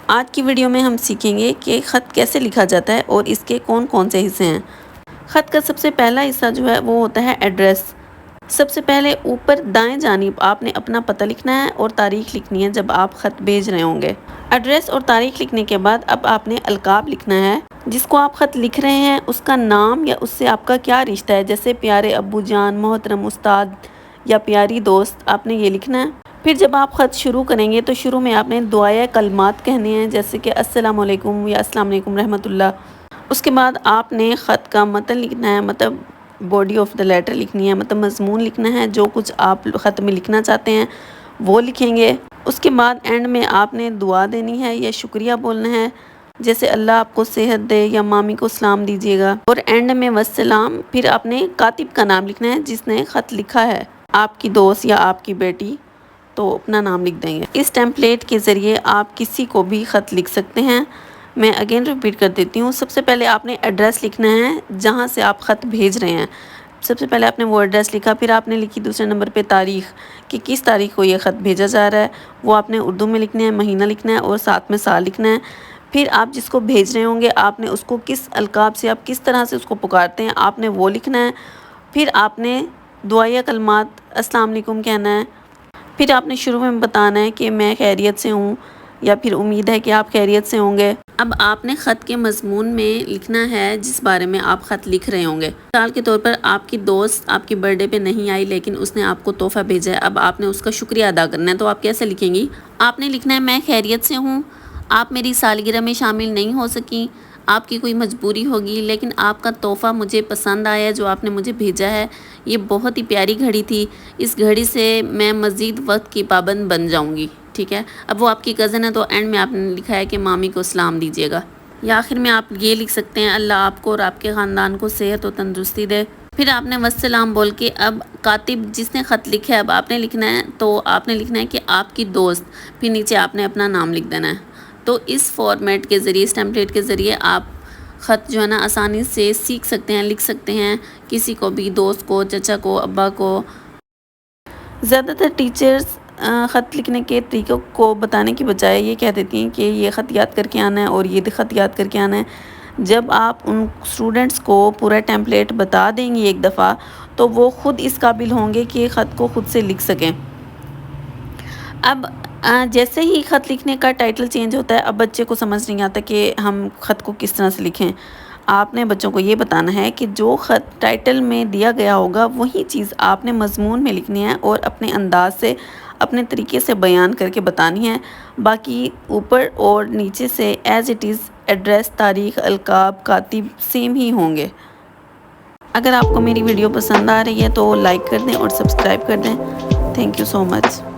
آج کی ویڈیو میں ہم سیکھیں گے کہ خط کیسے لکھا جاتا ہے اور اس کے کون کون سے حصے ہیں۔ خط کا سب سے پہلا حصہ جو ہے وہ ہوتا ہے ایڈریس۔ سب سے پہلے اوپر دائیں جانب آپ نے اپنا پتہ لکھنا ہے اور تاریخ لکھنی ہے جب آپ خط بھیج رہے ہوں گے۔ ایڈریس اور تاریخ لکھنے کے بعد اب آپ نے القاب لکھنا ہے۔ جس کو آپ خط لکھ رہے ہیں اس کا نام یا اس سے آپ کا کیا رشتہ ہے، جیسے پیارے ابو جان، محترم استاد یا پیاری دوست، آپ نے یہ لکھنا ہے۔ پھر جب آپ خط شروع کریں گے تو شروع میں آپ نے دعائے کلمات کہنے ہیں، جیسے کہ السلام علیکم یا السلام علیکم رحمۃ اللہ۔ اس کے بعد آپ نے خط کا متن لکھنا ہے، مطلب باڈی آف دا لیٹر لکھنی ہے، مطلب مضمون لکھنا ہے، جو کچھ آپ خط میں لکھنا چاہتے ہیں وہ لکھیں گے۔ اس کے بعد اینڈ میں آپ نے دعا دینی ہے یا شکریہ بولنا ہے، جیسے اللہ آپ کو صحت دے یا مامی کو سلام دیجیے گا، اور اینڈ میں والسلام۔ پھر آپ نے کاتب کا نام لکھنا ہے، جس نے خط لکھا ہے، آپ کی دوست یا آپ کی بیٹی، تو اپنا نام لکھ دیں گے۔ اس ٹیمپلیٹ کے ذریعے آپ کسی کو بھی خط لکھ سکتے ہیں۔ میں اگین ریپیٹ کر دیتی ہوں، سب سے پہلے آپ نے ایڈریس لکھنا ہے جہاں سے آپ خط بھیج رہے ہیں۔ سب سے پہلے آپ نے وہ ایڈریس لکھا، پھر آپ نے لکھی دوسرے نمبر پہ تاریخ، کہ کس تاریخ کو یہ خط بھیجا جا رہا ہے، وہ آپ نے اردو میں لکھنا ہے، مہینہ لکھنا ہے اور ساتھ میں سال لکھنا ہے۔ پھر آپ جس کو بھیج رہے ہوں گے آپ نے اس کو کس القاب سے، آپ کس طرح سے اس کو پکارتے ہیں، آپ نے وہ لکھنا ہے۔ پھر آپ نے دعائیہ کلمات السلام علیکم کہنا ہے۔ پھر آپ نے شروع میں بتانا ہے کہ میں خیریت سے ہوں، یا پھر امید ہے کہ آپ خیریت سے ہوں گے۔ اب آپ نے خط کے مضمون میں لکھنا ہے جس بارے میں آپ خط لکھ رہے ہوں گے۔ مثال کے طور پر آپ کی دوست آپ کی برتھ ڈے پہ نہیں آئی لیکن اس نے آپ کو تحفہ بھیجا ہے، اب آپ نے اس کا شکریہ ادا کرنا ہے، تو آپ کیسے لکھیں گی؟ آپ نے لکھنا ہے میں خیریت سے ہوں، آپ میری سالگرہ میں شامل نہیں ہو سکیں، آپ کی کوئی مجبوری ہوگی، لیکن آپ کا تحفہ مجھے پسند آیا جو آپ نے مجھے بھیجا ہے، یہ بہت ہی پیاری گھڑی تھی، اس گھڑی سے میں مزید وقت کی پابند بن جاؤں گی، ٹھیک ہے۔ اب وہ آپ کی کزن ہے تو اینڈ میں آپ نے لکھا ہے کہ مامی کو سلام دیجیے گا، یا آخر میں آپ یہ لکھ سکتے ہیں اللہ آپ کو اور آپ کے خاندان کو صحت و تندرستی دے۔ پھر آپ نے والسلام بول کے اب کاتب جس نے خط لکھا ہے اب آپ نے لکھنا ہے، تو آپ نے لکھنا ہے کہ آپ کی دوست، پھر نیچے آپ نے اپنا نام لکھ دینا ہے۔ تو اس فارمیٹ کے ذریعے، اس ٹیمپلیٹ کے ذریعے آپ خط جو ہے نا آسانی سے سیکھ سکتے ہیں، لکھ سکتے ہیں، کسی کو بھی، دوست کو، چچا کو، ابا کو۔ زیادہ تر ٹیچرز خط لکھنے کے طریقوں کو بتانے کی بجائے یہ کہہ دیتی ہیں کہ یہ خط یاد کر کے آنا ہے اور یہ خط یاد کر کے آنا ہے۔ جب آپ ان اسٹوڈنٹس کو پورا ٹیمپلیٹ بتا دیں گی ایک دفعہ تو وہ خود اس قابل ہوں گے کہ خط کو خود سے لکھ سکیں۔ اب جیسے ہی خط لکھنے کا ٹائٹل چینج ہوتا ہے، اب بچے کو سمجھ نہیں آتا کہ ہم خط کو کس طرح سے لکھیں۔ آپ نے بچوں کو یہ بتانا ہے کہ جو خط ٹائٹل میں دیا گیا ہوگا وہی چیز آپ نے مضمون میں لکھنی ہے اور اپنے انداز سے، اپنے طریقے سے بیان کر کے بتانی ہے۔ باقی اوپر اور نیچے سے ایز اٹ از ایڈریس، تاریخ، القاب، کاتب سیم ہی ہوں گے۔ اگر آپ کو میری ویڈیو پسند آ رہی ہے تو لائک کر دیں اور سبسکرائب کر دیں۔ Thank you so much.